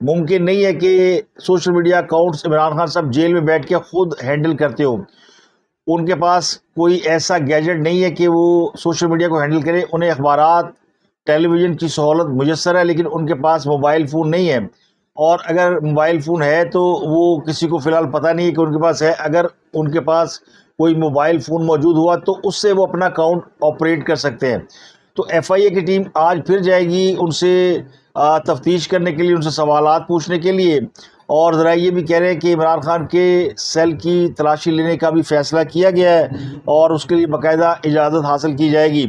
ممکن نہیں ہے کہ social media accounts Imran Khan صاحب جیل میں بیٹھ کے خود ہینڈل کرتے ہو. ان کے پاس کوئی ایسا گیجٹ نہیں ہے کہ وہ سوشل میڈیا کو ہینڈل کرے. انہیں اخبارات ٹیلی ویژن کی سہولت میسر ہے لیکن ان کے پاس موبائل فون نہیں ہے, اور اگر موبائل فون ہے تو وہ کسی کو فی الحال پتہ نہیں ہے کہ ان کے پاس ہے. اگر ان کے پاس کوئی موبائل فون موجود ہوا تو اس سے وہ اپنا اکاؤنٹ آپریٹ کر سکتے ہیں. تو ایف آئی اے کی ٹیم آج پھر جائے گی ان سے تفتیش کرنے کے لیے, ان سے سوالات پوچھنے کے لیے, اور ذرا یہ بھی کہہ رہے ہیں کہ عمران خان کے سیل کی تلاشی لینے کا بھی فیصلہ کیا گیا ہے اور اس کے لیے باقاعدہ اجازت حاصل کی جائے گی.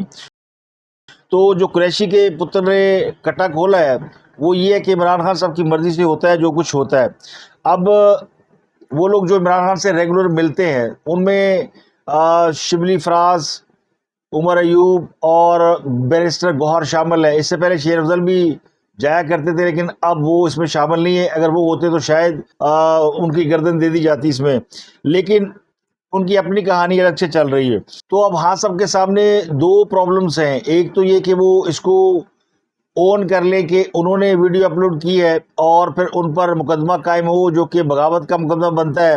تو جو قریشی کے پتر نے کٹا کھولا ہے وہ یہ ہے کہ عمران خان صاحب کی مرضی سے ہوتا ہے جو کچھ ہوتا ہے. اب وہ لوگ جو عمران خان سے ریگولر ملتے ہیں ان میں شبلی فراز, عمر ایوب اور بیرسٹر گوہر شامل ہے. اس سے پہلے شیر افضل بھی جایا کرتے تھے لیکن اب وہ اس میں شامل نہیں ہے. اگر وہ ہوتے تو شاید ان کی گردن دے دی جاتی اس میں, لیکن ان کی اپنی کہانی الگ سے چل رہی ہے. تو اب ہاں سب کے سامنے دو پرابلمز ہیں. ایک تو یہ کہ وہ اس کو اون کر لیں کہ انہوں نے ویڈیو اپلوڈ کی ہے اور پھر ان پر مقدمہ قائم ہو جو کہ بغاوت کا مقدمہ بنتا ہے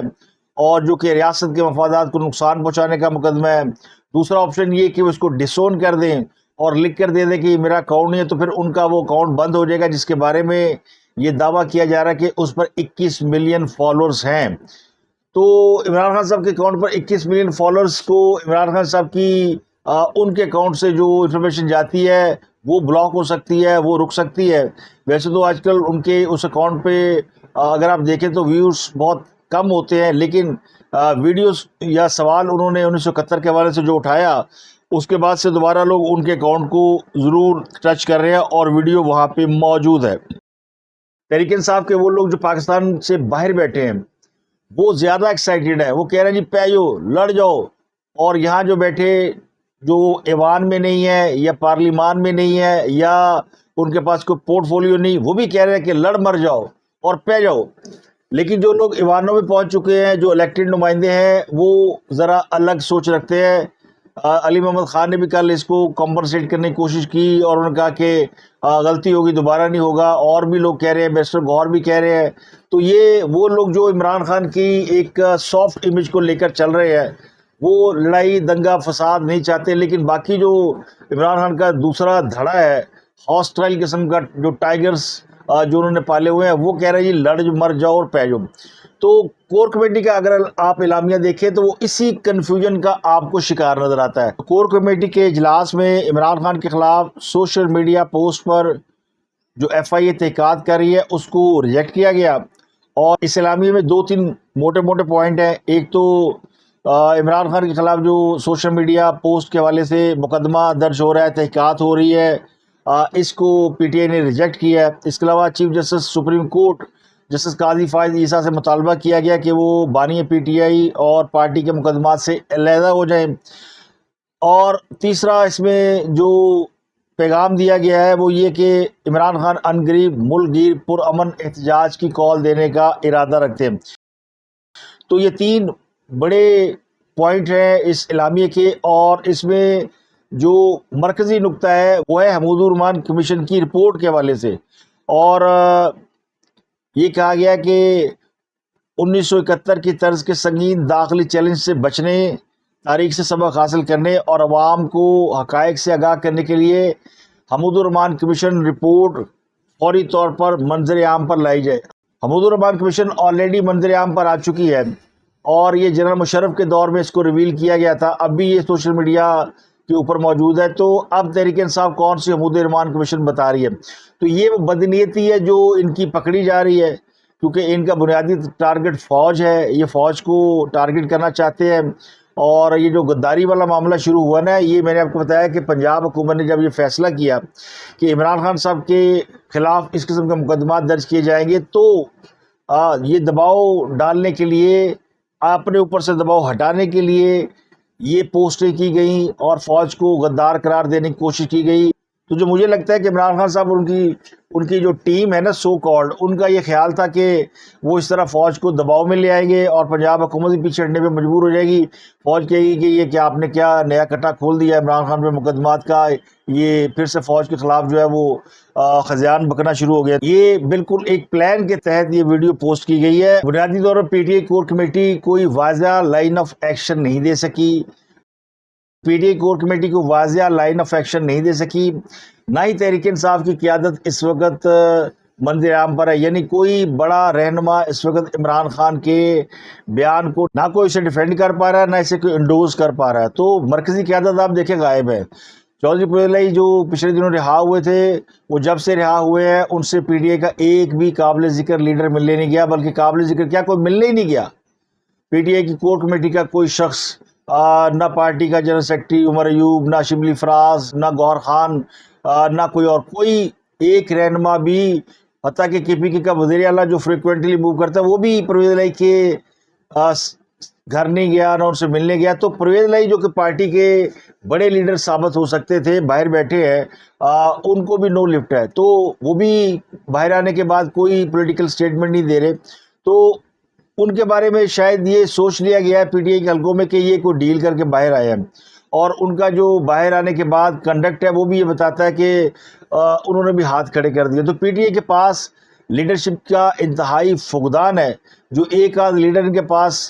اور جو کہ ریاست کے مفادات کو نقصان پہنچانے کا مقدمہ ہے. دوسرا آپشن یہ کہ وہ اس کو ڈسون کر دیں اور لکھ کر دے دیں کہ میرا اکاؤنٹ نہیں ہے, تو پھر ان کا وہ اکاؤنٹ بند ہو جائے گا جس کے بارے میں یہ دعویٰ کیا جا رہا ہے کہ اس پر 21 ملین فالوورز ہیں. تو عمران خان صاحب کے اکاؤنٹ پر 21 ملین فالوورز کو عمران خان صاحب کی ان کے اکاؤنٹ سے جو انفارمیشن جاتی ہے وہ بلاک ہو سکتی ہے, وہ رک سکتی ہے. ویسے تو آج کل ان کے اس اکاؤنٹ پہ اگر آپ دیکھیں تو ویوز بہت کم ہوتے ہیں, لیکن ویڈیوز یا سوال انہوں نے 1971 کے حوالے سے جو اٹھایا اس کے بعد سے دوبارہ لوگ ان کے اکاؤنٹ کو ضرور ٹچ کر رہے ہیں اور ویڈیو وہاں پہ موجود ہے. تحریک انصاف کے وہ لوگ جو پاکستان سے باہر بیٹھے ہیں وہ زیادہ ایکسائٹیڈ ہے. وہ کہہ رہے ہیں جی پیو لڑ جاؤ, اور یہاں جو بیٹھے جو ایوان میں نہیں ہے یا پارلیمان میں نہیں ہے یا ان کے پاس کوئی پورٹ فولیو نہیں, وہ بھی کہہ رہے ہیں کہ لڑ مر جاؤ اور پہ جاؤ. لیکن جو لوگ ایوانوں میں پہنچ چکے ہیں, جو الیکٹڈ نمائندے ہیں, وہ ذرا الگ سوچ رکھتے ہیں. علی محمد خان نے بھی کل اس کو کمپنسیٹ کرنے کی کوشش کی اور انہوں نے کہا کہ غلطی ہوگی دوبارہ نہیں ہوگا, اور بھی لوگ کہہ رہے ہیں, بیرسٹر گوہر بھی کہہ رہے ہیں. تو یہ وہ لوگ جو عمران خان کی ایک سافٹ امیج کو لے کر چل رہے ہیں, وہ لڑائی دنگا فساد نہیں چاہتے, لیکن باقی جو عمران خان کا دوسرا دھڑا ہے ہاسٹائل قسم کا جو ٹائیگرز جو انہوں نے پالے ہوئے ہیں, وہ کہہ رہے ہیں جی لڑ مر جاؤ اور پہ جاؤ. تو کور کمیٹی کا اگر آپ اعلامیہ دیکھیں تو وہ اسی کنفیوژن کا آپ کو شکار نظر آتا ہے. کور کمیٹی کے اجلاس میں عمران خان کے خلاف سوشل میڈیا پوسٹ پر جو ایف آئی اے تحقیقات کر رہی ہے اس کو ریجیکٹ کیا گیا, اور اس اعلامیے میں 2-3 موٹے موٹے پوائنٹ ہیں. ایک تو عمران خان کے خلاف جو سوشل میڈیا پوسٹ کے حوالے سے مقدمہ درج ہو رہا ہے, تحقیقات ہو رہی ہے, اس کو پی ٹی آئی نے ریجیکٹ کیا ہے. اس کے علاوہ chief justice supreme court justice قاضی فائز عیسیٰ سے مطالبہ کیا گیا کہ وہ بانی پی ٹی آئی اور پارٹی کے مقدمات سے علیحدہ ہو جائیں. اور تیسرا اس میں جو پیغام دیا گیا ہے وہ یہ کہ عمران خان عنقریب ملک گیر پرامن احتجاج کی کال دینے کا ارادہ رکھتے ہیں. تو یہ 3 بڑے پوائنٹ ہیں اس اعلامیے کے, اور اس میں جو مرکزی نقطہ ہے وہ ہے حمود الرحمان کمیشن کی رپورٹ کے حوالے سے. اور یہ کہا گیا کہ 1971 کی طرز کے سنگین داخلی چیلنج سے بچنے, تاریخ سے سبق حاصل کرنے اور عوام کو حقائق سے آگاہ کرنے کے لیے حمود الرحمان کمیشن رپورٹ فوری طور پر منظر عام پر لائی جائے. حمود الرحمان کمیشن آلریڈی منظر عام پر آ چکی ہے اور یہ جنرل مشرف کے دور میں اس کو ریویل کیا گیا تھا, اب بھی یہ سوشل میڈیا کے اوپر موجود ہے. تو اب تحریک انصاف کون سی حمود الرحمان کمیشن بتا رہی ہے؟ تو یہ بدنیتی ہے جو ان کی پکڑی جا رہی ہے, کیونکہ ان کا بنیادی ٹارگٹ فوج ہے, یہ فوج کو ٹارگٹ کرنا چاہتے ہیں. اور یہ جو غداری والا معاملہ شروع ہوا نا, یہ میں نے آپ کو بتایا کہ پنجاب حکومت نے جب یہ فیصلہ کیا کہ عمران خان صاحب کے خلاف اس قسم کے مقدمات درج کیے جائیں گے, تو یہ دباؤ ڈالنے کے لیے, اپنے اوپر سے دباؤ ہٹانے کے لیے یہ پوسٹیں کی گئیں اور فوج کو غدار قرار دینے کی کوشش کی گئی. تو جو مجھے لگتا ہے کہ عمران خان صاحب اور ان کی جو ٹیم ہے نا سو کالڈ، ان کا یہ خیال تھا کہ وہ اس طرح فوج کو دباؤ میں لے آئیں گے اور پنجاب حکومت بھی پیچھے ہٹنے پہ مجبور ہو جائے گی. فوج کہے گی کہ یہ کیا آپ نے کیا نیا کٹا کھول دیا عمران خان پہ مقدمات کا، یہ پھر سے فوج کے خلاف جو ہے وہ خزیان بکنا شروع ہو گیا. یہ بالکل ایک پلان کے تحت یہ ویڈیو پوسٹ کی گئی ہے. بنیادی طور پر P T I core committee کوئی واضح لائن آف ایکشن نہیں دے سکی، P T I core committee کو واضح لائن آف ایکشن نہیں دے سکی، نہ ہی تحریک انصاف کی قیادت اس وقت منظر عام پر ہے. یعنی کوئی بڑا رہنما اس وقت عمران خان کے بیان کو نہ کوئی اسے ڈیفینڈ کر پا رہا ہے، نہ اسے کوئی انڈوز کر پا رہا ہے. تو مرکزی قیادت آپ دیکھیں غائب ہے. چودھری پرویز الہی جو پچھلے دنوں رہا ہوئے تھے، وہ جب سے رہا ہوئے ہیں ان سے پی ٹی آئی کا ایک بھی قابل ذکر لیڈر ملنے نہیں گیا، بلکہ قابل ذکر کیا کوئی ملنے ہی نہیں گیا. پی ٹی آئی کی کور کمیٹی کا کوئی شخص، نہ پارٹی کا جنرل سیکرٹری عمر ایوب، نہ شبلی فراز، نہ گوہر خان، نہ کوئی اور کوئی ایک رہنما بھی، حتیٰ کہ کے پی کے کا وزیر اعلیٰ جو فریکوینٹلی موو کرتا ہے وہ بھی پرویز الہی کے گھر نہیں گیا، نہ ان سے ملنے گیا. تو پرویز الہی جو کہ پارٹی کے بڑے لیڈر ثابت ہو سکتے تھے، باہر بیٹھے ہیں، ان کو بھی نو لفٹ ہے. تو وہ بھی باہر آنے کے بعد کوئی پولیٹیکل سٹیٹمنٹ نہیں دے رہے. تو ان کے بارے میں شاید یہ سوچ لیا گیا ہے پی ٹی آئی کے حلقوں میں کہ یہ کوئی ڈیل کر کے باہر آئے ہیں، اور ان کا جو باہر آنے کے بعد کنڈکٹ ہے وہ بھی یہ بتاتا ہے کہ انہوں نے بھی ہاتھ کھڑے کر دیے. تو پی ٹی آئی کے پاس لیڈرشپ کا انتہائی فقدان ہے. جو ایک آدھ لیڈر ان کے پاس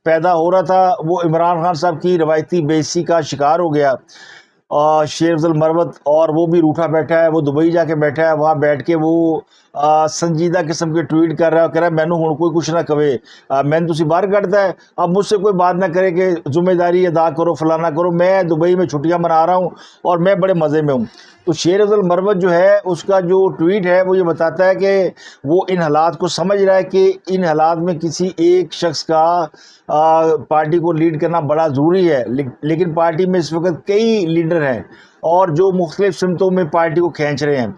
پیدا ہو رہا تھا وہ عمران خان صاحب کی روایتی بے عزتی کا شکار ہو گیا. شیر افضل مروت، اور وہ بھی روٹھا بیٹھا ہے، وہ دبئی جا کے بیٹھا ہے، وہاں بیٹھ کے وہ سنجیدہ قسم کے ٹویٹ کر رہا ہے، کہہ رہا ہے مینو ہوں کوئی کچھ نہ کہے، میں نے تسی باہر کٹتا ہے، اب مجھ سے کوئی بات نہ کرے کہ ذمہ داری ادا کرو فلانا کرو، میں دبئی میں چھٹیاں منا رہا ہوں اور میں بڑے مزے میں ہوں. تو شیر افضل مروت جو ہے اس کا جو ٹویٹ ہے وہ یہ بتاتا ہے کہ وہ ان حالات کو سمجھ رہا ہے کہ ان حالات میں کسی ایک شخص کا پارٹی کو لیڈ کرنا بڑا ضروری ہے، لیکن پارٹی میں اس وقت کئی لیڈر ہیں اور جو مختلف سمتوں میں پارٹی کو کھینچ رہے ہیں.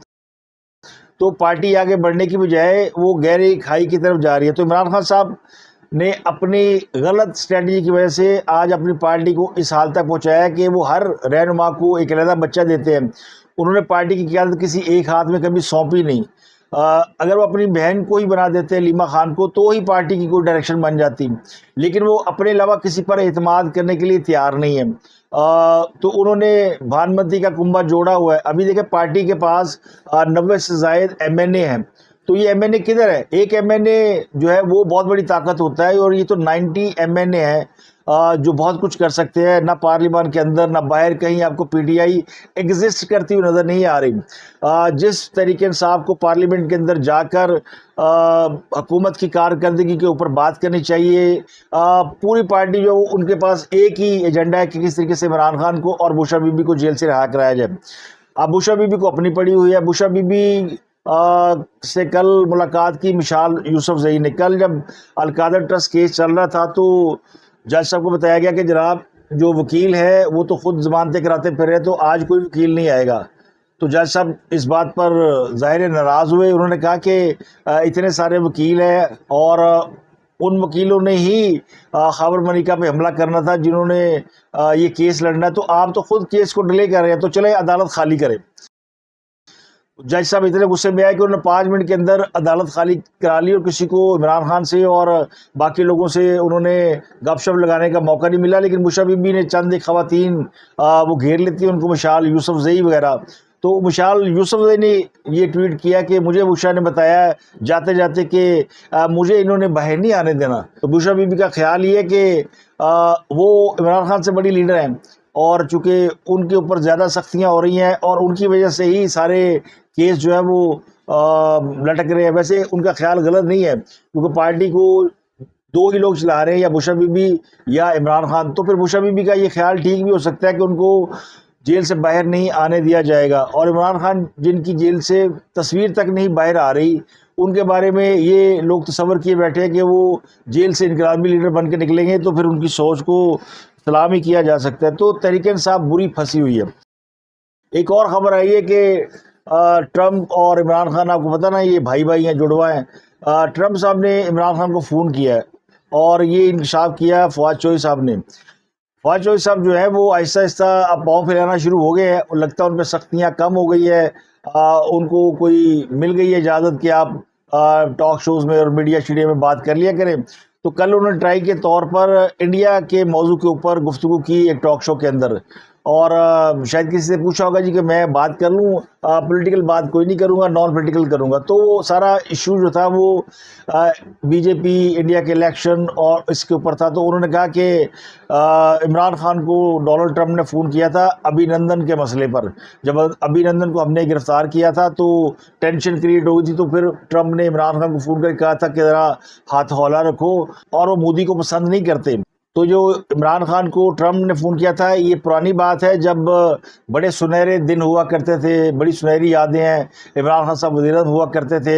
تو پارٹی آگے بڑھنے کی بجائے وہ گہری کھائی کی طرف جا رہی ہے. تو عمران خان صاحب نے اپنی غلط اسٹریٹجی کی وجہ سے آج اپنی پارٹی کو اس حال تک پہنچایا کہ وہ ہر رہنما کو ایک علیحدہ بچہ دیتے ہیں. انہوں نے پارٹی کی قیادت کسی ایک ہاتھ میں کبھی سونپی نہیں. اگر وہ اپنی بہن کو ہی بنا دیتے لیما خان کو تو ہی پارٹی کی کوئی ڈائریکشن بن جاتی، لیکن وہ اپنے علاوہ کسی پر اعتماد کرنے کے لیے تیار نہیں ہے. تو انہوں نے بھانمتی کا کنبہ جوڑا ہوا ہے. ابھی دیکھیں پارٹی کے پاس 90 سے زائد ایم این اے ہیں. تو یہ ایم این اے کدھر ہے؟ ایک ایم این اے جو ہے وہ بہت بڑی طاقت ہوتا ہے، اور یہ تو 90 ایم این اے ہیں جو بہت کچھ کر سکتے ہیں. نہ پارلیمان کے اندر نہ باہر کہیں آپ کو پی ٹی آئی ایگزسٹ کرتی ہوئی نظر نہیں آ رہی. جس تحریک انصاف کو پارلیمنٹ کے اندر جا کر حکومت کی کارکردگی کے اوپر بات کرنی چاہیے، پوری پارٹی جو ان کے پاس ایک ہی ایجنڈا ہے کہ کس طریقے سے عمران خان کو اور بوشا بی بی کو جیل سے رہا کرایا جائے. اب بوشا بی بی کو اپنی پڑی ہوئی ہے. بوشا بی بی سے کل ملاقات کی مشال یوسف زئی نے. کل جب القادر ٹرسٹ کیس چل رہا تھا تو جج صاحب کو بتایا گیا کہ جناب جو وکیل ہے وہ تو خود ضمانتیں کراتے پھر رہے، تو آج کوئی وکیل نہیں آئے گا. تو جج صاحب اس بات پر ظاہر ناراض ہوئے. انہوں نے کہا کہ اتنے سارے وکیل ہیں اور ان وکیلوں نے ہی خاور ملیکا پہ حملہ کرنا تھا جنہوں نے یہ کیس لڑنا ہے، تو آپ تو خود کیس کو ڈیلے کر رہے ہیں، تو چلے عدالت خالی کریں. جج صاحب اتنے غصے میں آئے کہ انہوں نے 5 منٹ کے اندر عدالت خالی کرا لی، اور کسی کو عمران خان سے اور باقی لوگوں سے انہوں نے گپ شپ لگانے کا موقع نہیں ملا. لیکن بوشا بی بی نے چند ایک خواتین وہ گھیر لیتی ہیں ان کو، مشال یوسف زئی وغیرہ. تو مشال یوسف زئی نے یہ ٹویٹ کیا کہ مجھے بوشا نے بتایا جاتے جاتے کہ مجھے انہوں نے باہر نہیں آنے دینا. تو بوشا بی بی کا خیال یہ ہے کہ وہ عمران خان سے بڑی لیڈر ہیں، اور چونکہ ان کے اوپر زیادہ سختیاں ہو رہی ہیں اور ان کی وجہ سے ہی سارے کیس جو ہے وہ لٹک رہے ہیں. ویسے ان کا خیال غلط نہیں ہے، کیونکہ پارٹی کو 2 ہی لوگ چلا رہے ہیں، یا بوشا بی بی یا عمران خان. تو پھر بوشا بی بی کا یہ خیال ٹھیک بھی ہو سکتا ہے کہ ان کو جیل سے باہر نہیں آنے دیا جائے گا. اور عمران خان جن کی جیل سے تصویر تک نہیں باہر آ رہی، ان کے بارے میں یہ لوگ تصور کیے بیٹھے ہیں کہ وہ جیل سے انقلابی لیڈر بن کے نکلیں گے، تو پھر ان کی سوچ کو سلام ہی کیا جا سکتا ہے. تو تحریک انصاف بری پھنسی ہوئی ہے. ایک اور خبر آئی ہے کہ ٹرمپ اور عمران خان، آپ کو پتہ نا یہ بھائی ہیں، جڑوا ہیں. ٹرمپ صاحب نے عمران خان کو فون کیا ہے، اور یہ انکشاف کیا فواد چوہی صاحب نے. فواد چودھری صاحب جو ہے وہ آہستہ آہستہ اب پاؤں پھیلانا شروع ہو گئے ہیں، اور لگتا ہے ان پہ سختیاں کم ہو گئی ہے، ان کو کوئی مل گئی ہے اجازت کہ آپ ٹاک شوز میں اور میڈیا شیڈیا میں بات کر لیا کریں. تو کل انہوں نے ٹرائی کے طور پر انڈیا کے موضوع کے اوپر گفتگو کی ایک ٹاک شو کے اندر، اور شاید کسی سے پوچھا ہوگا جی کہ میں بات کر لوں، پولیٹیکل بات کوئی نہیں کروں گا، نان پولیٹیکل کروں گا. تو وہ سارا ایشو جو تھا وہ بی جے پی انڈیا کے الیکشن اور اس کے اوپر تھا. تو انہوں نے کہا کہ عمران خان کو ڈونلڈ ٹرمپ نے فون کیا تھا ابھی نندن کے مسئلے پر. جب ابھی نندن کو ہم نے گرفتار کیا تھا تو ٹینشن کریٹ ہو گئی تھی، تو پھر ٹرمپ نے عمران خان کو فون کر کے کہا تھا کہ ذرا ہاتھ ہولہ رکھو، اور وہ مودی کو پسند نہیں کرتے. تو جو عمران خان کو ٹرمپ نے فون کیا تھا، یہ پرانی بات ہے جب بڑے سنہرے دن ہوا کرتے تھے، بڑی سنہری یادیں ہیں، عمران خان صاحب وزیر اعظم ہوا کرتے تھے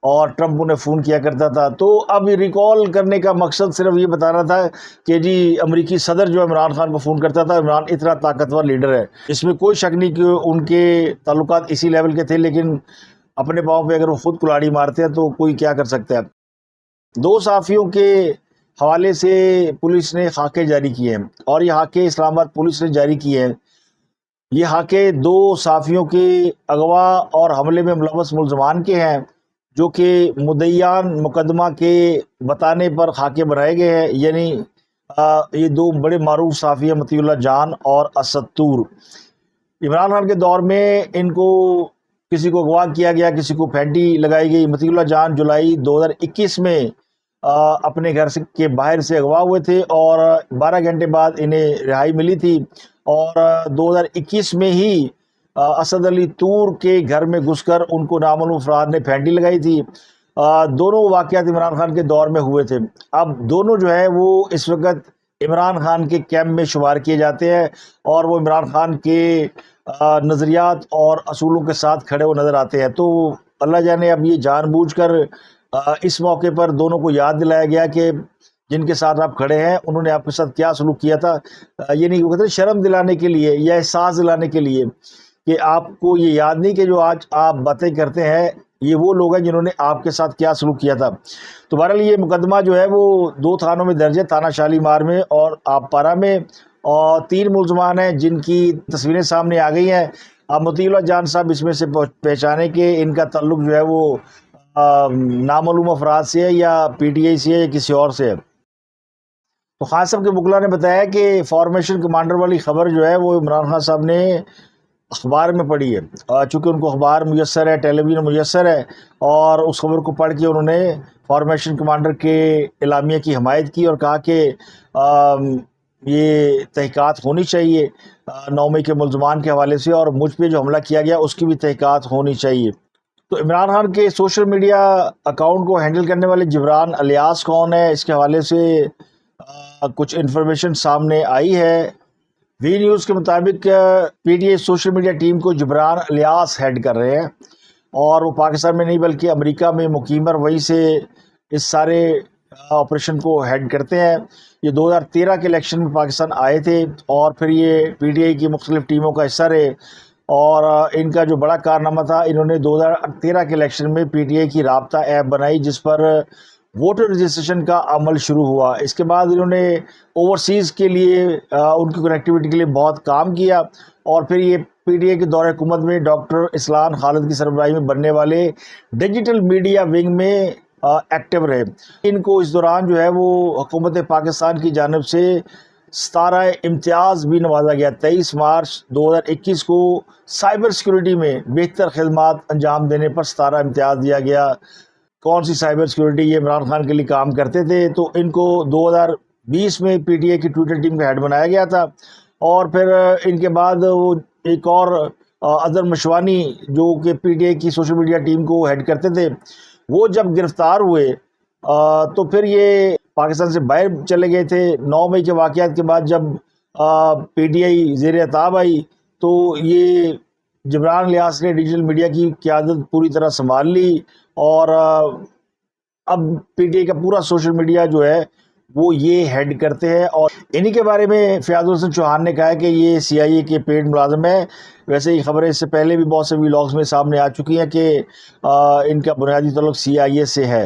اور ٹرمپ انہیں فون کیا کرتا تھا. تو اب ریکال کرنے کا مقصد صرف یہ بتانا تھا کہ جی امریکی صدر جو عمران خان کو فون کرتا تھا، عمران اتنا طاقتور لیڈر ہے، اس میں کوئی شک نہیں کہ ان کے تعلقات اسی لیول کے تھے، لیکن اپنے پاؤں پہ اگر وہ خود کلاڑی مارتے ہیں تو کوئی کیا کر سکتا ہے. دو صحافیوں کے حوالے سے پولیس نے خاکے جاری کیے ہیں، اور یہ خاکے اسلام آباد پولیس نے جاری کیے ہیں. یہ خاکے دو صحافیوں کے اغوا اور حملے میں ملوث ملزمان کے ہیں، جو کہ مدعیان مقدمہ کے بتانے پر خاکے بنائے گئے ہیں. یعنی یہ دو بڑے معروف صحافی ہیں، مطیع اللہ جان اور اسد طور. عمران خان کے دور میں ان کو کسی کو اغوا کیا گیا، کسی کو پھینٹی لگائی گئی. مطیع اللہ جان جولائی 2021 میں اپنے گھر کے باہر سے اغوا ہوئے تھے، اور 12 گھنٹے بعد انہیں رہائی ملی تھی. اور 2021 میں ہی اسد علی طور کے گھر میں گھس کر ان کو نامعلوم افراد نے پھینٹی لگائی تھی. دونوں واقعات عمران خان کے دور میں ہوئے تھے. اب دونوں جو ہے وہ اس وقت عمران خان کے کیمپ میں شمار کیے جاتے ہیں، اور وہ عمران خان کے نظریات اور اصولوں کے ساتھ کھڑے وہ نظر آتے ہیں. تو اللہ جانے اب یہ جان بوجھ کر اس موقع پر دونوں کو یاد دلایا گیا کہ جن کے ساتھ آپ کھڑے ہیں انہوں نے آپ کے ساتھ کیا سلوک کیا تھا. یہ نہیں کہتے شرم دلانے کے لیے یا احساس دلانے کے لیے کہ آپ کو یہ یاد نہیں کہ جو آج آپ باتیں کرتے ہیں یہ وہ لوگ ہیں جنہوں نے آپ کے ساتھ کیا سلوک کیا تھا. تو بہرحال یہ مقدمہ جو ہے وہ 2 تھانوں میں درج ہے، تھانہ شالیمار میں اور آپ پارا میں، اور 3 ملزمان ہیں جن کی تصویریں سامنے آ گئی ہیں. اب مطیع اللہ جان صاحب اس میں سے پہچانے کہ ان کا تعلق جو ہے وہ نامعلوم افراد سے ہے یا پی ٹی آئی سے ہے یا کسی اور سے ہے. تو خان صاحب کے وکلا نے بتایا کہ فارمیشن کمانڈر والی خبر جو ہے وہ عمران خان صاحب نے اخبار میں پڑھی ہے، چونکہ ان کو اخبار میسر ہے، ٹیلی ویژن میسر ہے، اور اس خبر کو پڑھ کے انہوں نے فارمیشن کمانڈر کے اعلامیہ کی حمایت کی اور کہا کہ یہ تحقیقات ہونی چاہیے 9 مئی کے ملزمان کے حوالے سے، اور مجھ پہ جو حملہ کیا گیا اس کی بھی تحقیقات ہونی چاہیے. تو عمران خان کے سوشل میڈیا اکاؤنٹ کو ہینڈل کرنے والے جبران الیاس کون ہے، اس کے حوالے سے کچھ انفارمیشن سامنے آئی ہے. وی نیوز کے مطابق P T I social media team کو جبران الیاس ہیڈ کر رہے ہیں، اور وہ پاکستان میں نہیں بلکہ امریکہ میں مقیم اور وہیں سے اس سارے آپریشن کو ہیڈ کرتے ہیں. یہ 2013 کے الیکشن میں پاکستان آئے تھے، اور پھر یہ پی ٹی آئی کی مختلف ٹیموں کا حصہ رہے، اور ان کا جو بڑا کارنامہ تھا، انہوں نے 2013 کے الیکشن میں پی ٹی آئی کی رابطہ ایپ بنائی جس پر ووٹر رجسٹریشن کا عمل شروع ہوا. اس کے بعد انہوں نے اوورسیز کے لیے ان کی کنیکٹیوٹی کے لیے بہت کام کیا، اور پھر یہ پی ٹی آئی کے دور حکومت میں ڈاکٹر اسلان خالد کی سربراہی میں بننے والے ڈیجیٹل میڈیا ونگ میں ایکٹیو رہے. ان کو اس دوران جو ہے وہ حکومت پاکستان کی جانب سے 17 امتیاز بھی نوازا گیا. 23 مارچ 2021 کو سائبر سیکیورٹی میں بہتر خدمات انجام دینے پر 17 امتیاز دیا گیا. کون سی سائبر سیکیورٹی؟ یہ عمران خان کے لیے کام کرتے تھے، تو ان کو 2020 میں پی ٹی آئی کی ٹویٹر ٹیم کا ہیڈ بنایا گیا تھا. اور پھر ان کے بعد وہ ایک اور اظہر مشوانی جو کہ پی ٹی آئی کی سوشل میڈیا ٹیم کو ہیڈ کرتے تھے، وہ جب گرفتار ہوئے تو پھر یہ پاکستان سے باہر چلے گئے تھے. 9 مئی کے واقعات کے بعد جب پی ٹی آئی زیر اعتاب آئی تو یہ جبران الیاس نے ڈیجیٹل میڈیا کی قیادت پوری طرح سنبھال لی، اور اب پی ٹی آئی کا پورا سوشل میڈیا جو ہے وہ یہ ہیڈ کرتے ہیں. اور انہی کے بارے میں فیاض الحسن چوہان نے کہا ہے کہ یہ سی آئی اے کے پیڈ ملازم ہے. ویسے یہ خبریں اس سے پہلے بھی بہت سے ویلاگز میں سامنے آ چکی ہیں کہ ان کا بنیادی تعلق سی آئی اے سے ہے.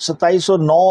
2709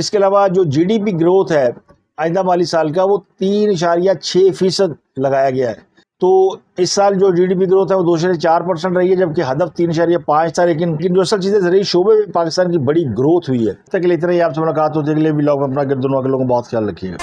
اس کے علاوہ جو جی ڈی پی گروتھ ہے آئندہ مالی سال کا وہ 3.6% لگایا گیا ہے. تو اس سال جو جی ڈی پی گروتھ ہے وہ 2.4% رہی ہے، جبکہ ہدف 3.5 تھا. لیکن جو اصل چیزیں زرعی شعبے میں پاکستان کی بڑی گروتھ ہوئی ہے. تک اتنا ہی، آپ سے ملاقات ہوتی ہے اگلے ولاگ میں. اپنا گرد و نواح کے لوگوں کا بہت خیال رکھیے گا.